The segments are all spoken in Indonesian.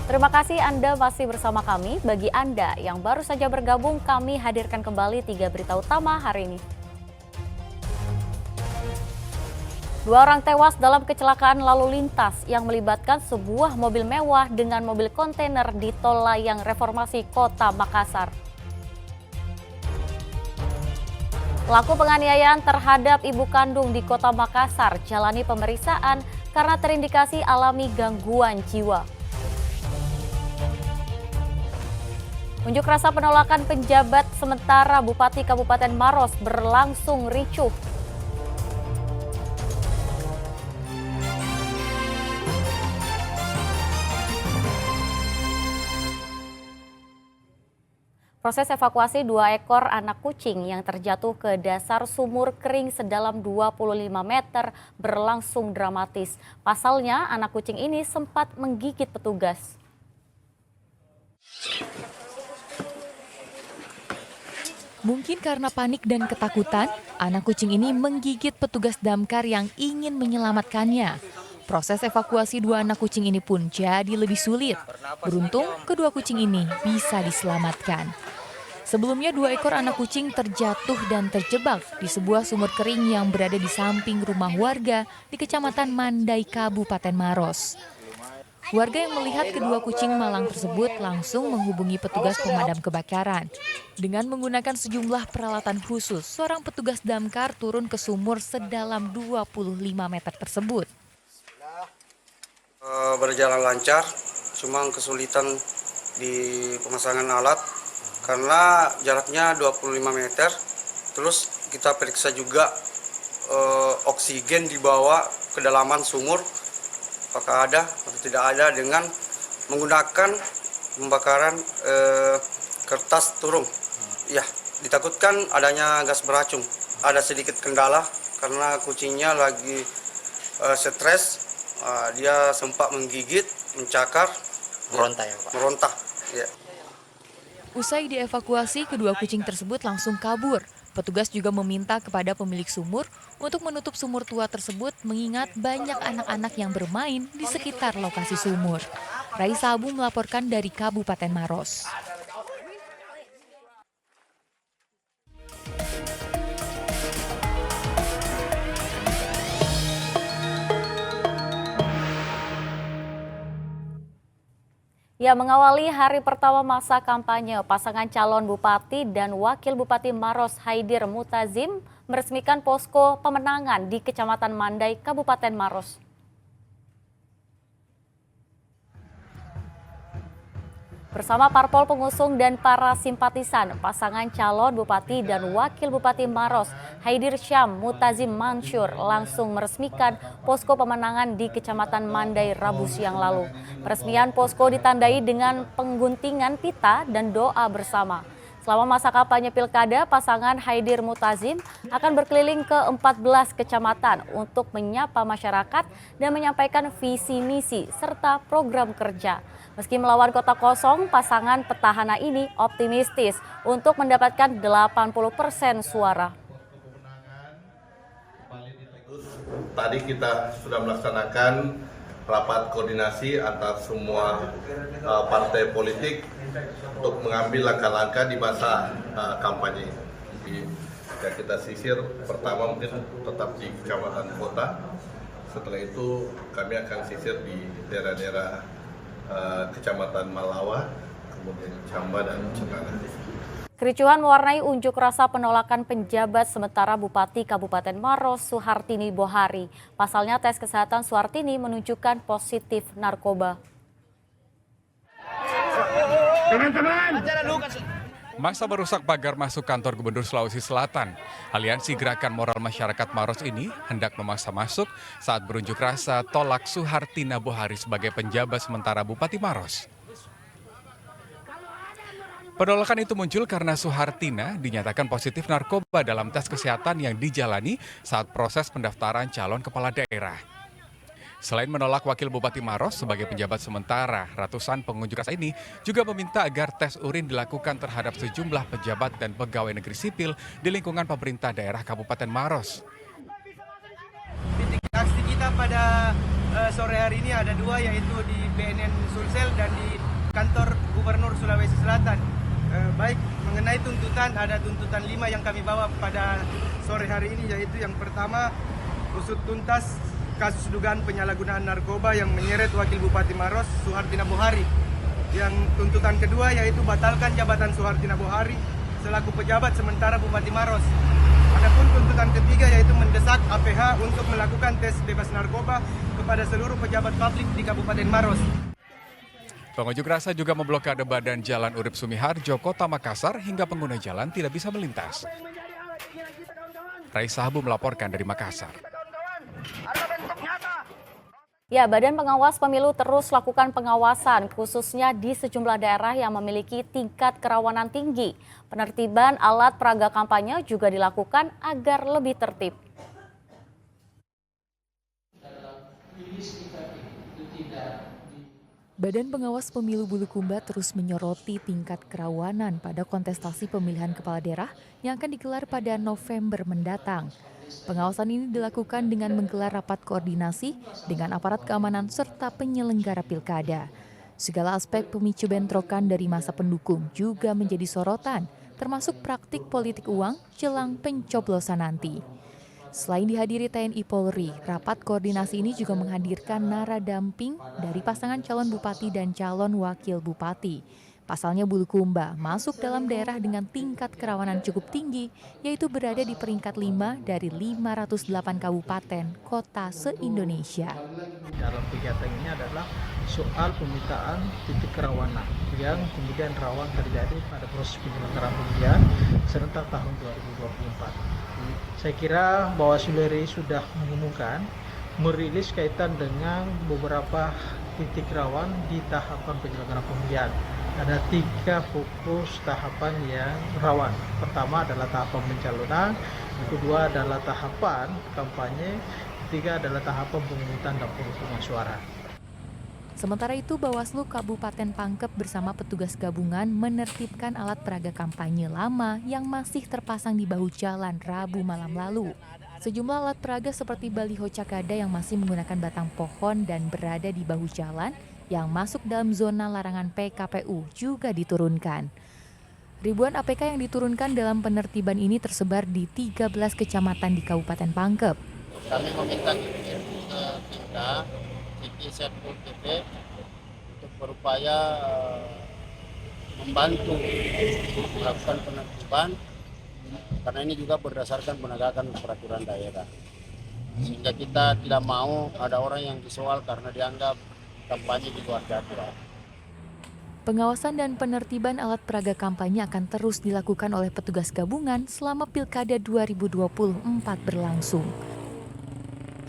Terima kasih Anda masih bersama kami. Bagi Anda yang baru saja bergabung, kami hadirkan kembali 3 berita utama hari ini. 2 orang tewas dalam kecelakaan lalu lintas yang melibatkan sebuah mobil mewah dengan mobil kontainer di Tol Layang Reformasi Kota Makassar. Pelaku penganiayaan terhadap ibu kandung di Kota Makassar jalani pemeriksaan karena terindikasi alami gangguan jiwa. Unjuk rasa penolakan penjabat sementara Bupati Kabupaten Maros berlangsung ricuh. Proses evakuasi 2 ekor anak kucing yang terjatuh ke dasar sumur kering sedalam 25 meter berlangsung dramatis. Pasalnya, anak kucing ini sempat menggigit petugas. Mungkin karena panik dan ketakutan, anak kucing ini menggigit petugas damkar yang ingin menyelamatkannya. Proses evakuasi 2 anak kucing ini pun jadi lebih sulit. Beruntung, kedua kucing ini bisa diselamatkan. Sebelumnya 2 ekor anak kucing terjatuh dan terjebak di sebuah sumur kering yang berada di samping rumah warga di Kecamatan Mandai, Kabupaten Maros. Warga yang melihat kedua kucing malang tersebut langsung menghubungi petugas pemadam kebakaran. Dengan menggunakan sejumlah peralatan khusus, seorang petugas damkar turun ke sumur sedalam 25 meter tersebut. Berjalan lancar, cuma kesulitan di pemasangan alat karena jaraknya 25 meter. Terus kita periksa juga oksigen dibawa ke dalaman sumur, apakah ada atau tidak ada, dengan menggunakan pembakaran kertas turung. Ya, ditakutkan adanya gas beracun. Ada sedikit kendala karena kucingnya lagi stres, dia sempat menggigit, mencakar, meronta ya Pak? Meronta, ya. Usai dievakuasi, kedua kucing tersebut langsung kabur. Petugas juga meminta kepada pemilik sumur untuk menutup sumur tua tersebut mengingat banyak anak-anak yang bermain di sekitar lokasi sumur. Raisa Abu melaporkan dari Kabupaten Maros. Ya, mengawali hari pertama masa kampanye, pasangan calon Bupati dan Wakil Bupati Maros Haidir Mutazim meresmikan posko pemenangan di Kecamatan Mandai, Kabupaten Maros. Bersama parpol pengusung dan para simpatisan, pasangan calon Bupati dan Wakil Bupati Maros, Haidir Syam Mutazim Mansur, langsung meresmikan posko pemenangan di Kecamatan Mandai Rabu siang lalu. Peresmian posko ditandai dengan pengguntingan pita dan doa bersama. Selama masa kampanye pilkada, pasangan Haidir Mutazim akan berkeliling ke 14 kecamatan untuk menyapa masyarakat dan menyampaikan visi misi serta program kerja. Meski melawan kota kosong, pasangan petahana ini optimistis untuk mendapatkan 80% suara. Tadi kita sudah melaksanakan rapat koordinasi antar semua partai politik untuk mengambil langkah-langkah di masa kampanye. Jadi kita sisir pertama mungkin tetap di kecamatan kota. Setelah itu kami akan sisir di daerah-daerah Kecamatan Malawa, kemudian Camba dan Cengkareng. Kericuhan mewarnai unjuk rasa penolakan penjabat sementara Bupati Kabupaten Maros Suhartini Bohari. Pasalnya tes kesehatan Suhartini menunjukkan positif narkoba. Masa merusak pagar masuk kantor Gubernur Sulawesi Selatan. Aliansi Gerakan Moral Masyarakat Maros ini hendak memaksa masuk saat berunjuk rasa tolak Suhartina Bohari sebagai penjabat sementara Bupati Maros. Penolakan itu muncul karena Suhartina dinyatakan positif narkoba dalam tes kesehatan yang dijalani saat proses pendaftaran calon kepala daerah. Selain menolak Wakil Bupati Maros sebagai penjabat sementara, ratusan pengunjuk rasa ini juga meminta agar tes urin dilakukan terhadap sejumlah pejabat dan pegawai negeri sipil di lingkungan pemerintah daerah Kabupaten Maros. Titik aksi kita pada sore hari ini ada dua, yaitu di BNN Sulsel dan di kantor Gubernur Sulawesi Selatan. Baik mengenai tuntutan, ada tuntutan 5 yang kami bawa pada sore hari ini, yaitu yang pertama usut tuntas kasus dugaan penyalahgunaan narkoba yang menyeret Wakil Bupati Maros Suhartina Bohari. Yang tuntutan kedua yaitu batalkan jabatan Suhartina Bohari selaku pejabat sementara Bupati Maros. Adapun tuntutan ketiga yaitu mendesak APH untuk melakukan tes bebas narkoba kepada seluruh pejabat publik di Kabupaten Maros. Pengunjuk rasa juga memblokade badan Jalan Urip Sumiharjo, Kota Makassar hingga pengguna jalan tidak bisa melintas. Raisa Habu melaporkan dari Makassar. Ya, Badan Pengawas Pemilu terus lakukan pengawasan, khususnya di sejumlah daerah yang memiliki tingkat kerawanan tinggi. Penertiban alat peraga kampanye juga dilakukan agar lebih tertib. Badan Pengawas Pemilu Bulukumba terus menyoroti tingkat kerawanan pada kontestasi pemilihan kepala daerah yang akan digelar pada November mendatang. Pengawasan ini dilakukan dengan menggelar rapat koordinasi dengan aparat keamanan serta penyelenggara pilkada. Segala aspek pemicu bentrokan dari masa pendukung juga menjadi sorotan, termasuk praktik politik uang jelang pencoblosan nanti. Selain dihadiri TNI Polri, rapat koordinasi ini juga menghadirkan naradamping dari pasangan calon bupati dan calon wakil bupati. Pasalnya Bulukumba masuk dalam daerah dengan tingkat kerawanan cukup tinggi, yaitu berada di peringkat 5 dari 508 kabupaten kota se-Indonesia. Dalam kegiatan ini adalah soal pemetaan titik kerawanan yang kemudian rawan terjadi pada proses penyelenggaraan pemilihan serentak tahun 2024. Saya kira Bawaslu RI sudah mengumumkan merilis kaitan dengan beberapa titik rawan di tahapan penyelenggaraan pemilihan. Ada 3 fokus tahapan yang rawan. Pertama adalah tahapan pencalonan, yang kedua adalah tahapan kampanye, ketiga adalah tahapan pemungutan dan penghitungan suara. Sementara itu, Bawaslu Kabupaten Pangkep bersama petugas gabungan menertibkan alat peraga kampanye lama yang masih terpasang di bahu jalan Rabu malam lalu. Sejumlah alat peraga seperti baliho cakada yang masih menggunakan batang pohon dan berada di bahu jalan yang masuk dalam zona larangan PKPU juga diturunkan. Ribuan APK yang diturunkan dalam penertiban ini tersebar di 13 kecamatan di Kabupaten Pangkep. Kami meminta kita Satpol PP untuk berupaya membantu melakukan penertiban, karena ini juga berdasarkan penegakan peraturan daerah. Sehingga kita tidak mau ada orang yang disoal karena dianggap kampanye di luar jadwal. Pengawasan dan penertiban alat peraga kampanye akan terus dilakukan oleh petugas gabungan selama Pilkada 2024 berlangsung.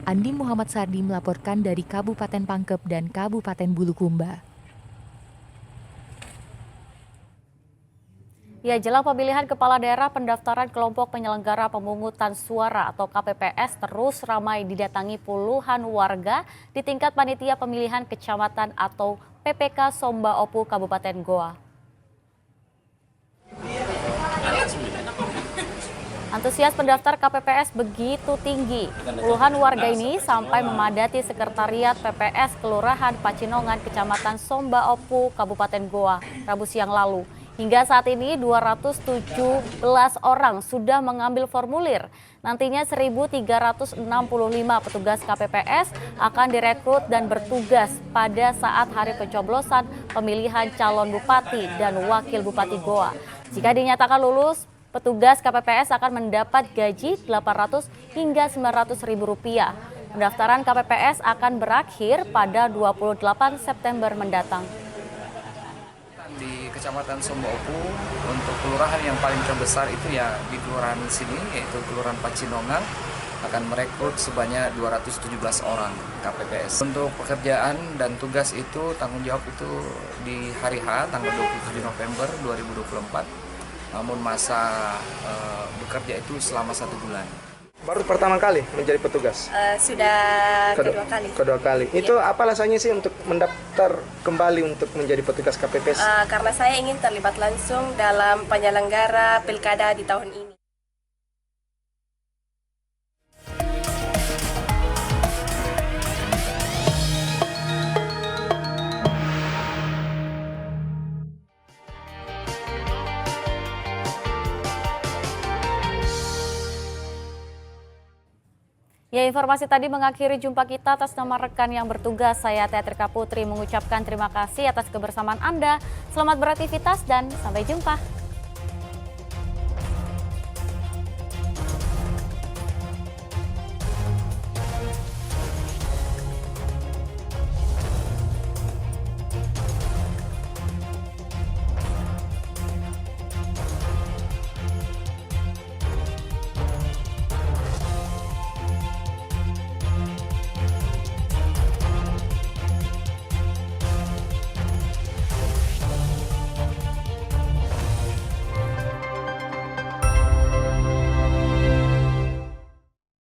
Andi Muhammad Sardi melaporkan dari Kabupaten Pangkep dan Kabupaten Bulukumba. Ya, jelang pemilihan kepala daerah, pendaftaran kelompok penyelenggara pemungutan suara atau KPPS terus ramai didatangi puluhan warga di tingkat panitia pemilihan kecamatan atau PPK Somba Opu Kabupaten Goa. Antusias pendaftar KPPS begitu tinggi. Puluhan warga ini sampai memadati sekretariat PPS Kelurahan Pacinongan Kecamatan Somba Opu Kabupaten Goa Rabu siang lalu. Hingga saat ini 217 orang sudah mengambil formulir. Nantinya 1.365 petugas KPPS akan direkrut dan bertugas pada saat hari pencoblosan pemilihan calon bupati dan wakil bupati Goa. Jika dinyatakan lulus, petugas KPPS akan mendapat gaji 800 hingga 900 ribu rupiah. Pendaftaran KPPS akan berakhir pada 28 September mendatang. Di Kecamatan Somba Opu, untuk kelurahan yang paling terbesar itu ya di kelurahan sini, yaitu Kelurahan Pacinongan, akan merekrut sebanyak 217 orang KPPS. Untuk pekerjaan dan tugas itu, tanggung jawab itu di hari H, tanggal 27 November 2024, namun masa bekerja itu selama 1 bulan. Baru pertama kali menjadi petugas? Sudah kedua kali. Kedua kali. Ya. Itu apa alasannya sih untuk mendaftar kembali untuk menjadi petugas KPPS? Karena saya ingin terlibat langsung dalam penyelenggara pilkada di tahun ini. Ya, informasi tadi mengakhiri jumpa kita. Atas nama rekan yang bertugas, saya Teatrika Putri mengucapkan terima kasih atas kebersamaan Anda. Selamat beraktivitas dan sampai jumpa.